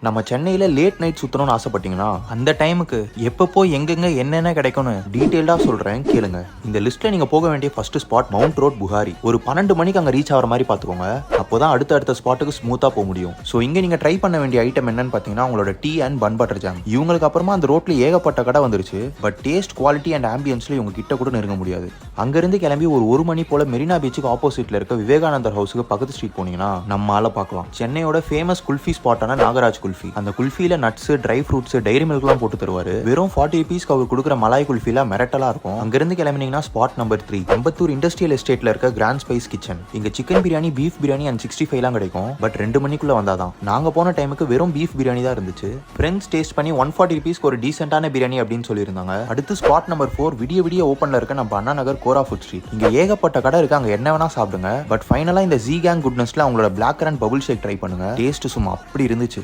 நம்ம சென்னையில late night சுத்தணும்னு ஆசைப்பட்டீங்கன்னா அந்த டைமுக்கு எப்பப்போ எங்கெங்க என்னென்ன கிடைக்கும்னு டீட்டெயில்டா சொல்றேன் கேளுங்க. இந்த லிஸ்ட்ல நீங்க போக வேண்டிய first spot mount road Bukhari. ஒரு 12 மணிக்கு அங்க ரீச் ஆகிற மாதிரி பாத்துக்கோங்க. அப்போதான் அடுத்த ஸ்பாட்டுக்கு ஸ்மூத்தா போக முடியும். ஸோ இங்க நீங்க ட்ரை பண்ண வேண்டிய ஐட்டம் என்னன்னு பாத்தீங்கன்னா உங்களோட tea and bun butter jam. இவங்களுக்கு அப்புறமா அந்த ரோட்ல ஏகப்பட்ட கடை வந்துருச்சு. பட் டேஸ்ட், குவாலிட்டி அண்ட் ஆம்பியன்ஸ்ல இவங்க கிட்ட கூட நெருங்க முடியாது. அங்கிருந்து கிளம்பி ஒரு மணி போல மெரினா பீச்சுக்கு ஆப்போசிட்ல இருக்க விவேகானந்தர் ஹவுஸுக்கு பக்கத்து ஸ்ட்ரீட் போனீங்கன்னா நம்ம ஆள பார்க்கலாம். சென்னையோட ஃபேமஸ் குல்ஃபி ஸ்பாட்டான நாகராஜ் குல்ஃபி. அந்த குல்ஃபில நட்ஸ், ட்ரை ஃப்ரூட்ஸ், டைரி மில்க்லாம் போட்டு தருவாரு. வெறும் 40 ரூபீஸ்க்கு அவர் கொடுக்குற மலாய் குல்ஃபில மிரட்டலா இருக்கும். அங்கிருந்து கிளம்பினீங்கன்னா ஸ்பாட் நம்பர் 3 அம்பத்தூர் இண்டஸ்ட்ரியல் எஸ்டேட்ல இருக்க கிராண்ட் ஸ்பைஸ் கிச்சன். இங்க chicken biryani, beef biryani and 65 கிடைக்கும். பட் 2 மணிக்குள்ள வந்தாதான். நாங்க போன டைமுக்கு வெறும் பீஃப் பிரியாணி தான் இருந்துச்சு. ஃப்ரெண்ட்ஸ் டேஸ்ட் பண்ணி 140 ரூபீஸ்க்கு ஒரு டீசென்டான பிரியாணி அப்படின்னு சொல்லியிருந்தாங்க. அடுத்து ஸ்பாட் நம்பர் 4 விடிய ஓப்பன்ல இருக்க நம்ம அண்ணா நகர் கோரா ஃபுட் ஸ்ட்ரீட். இங்க ஏகப்பட்ட கடை இருக்கு, அங்க என்ன வேணா சாப்பிடுங்க. பட் ஃபைனலா இந்த ஜி கேங் குட்னஸ்ல அவங்களோட black and bubble shake try பண்ணுங்க. டேஸ்ட் சும்மா அப்படி இருந்துச்சு.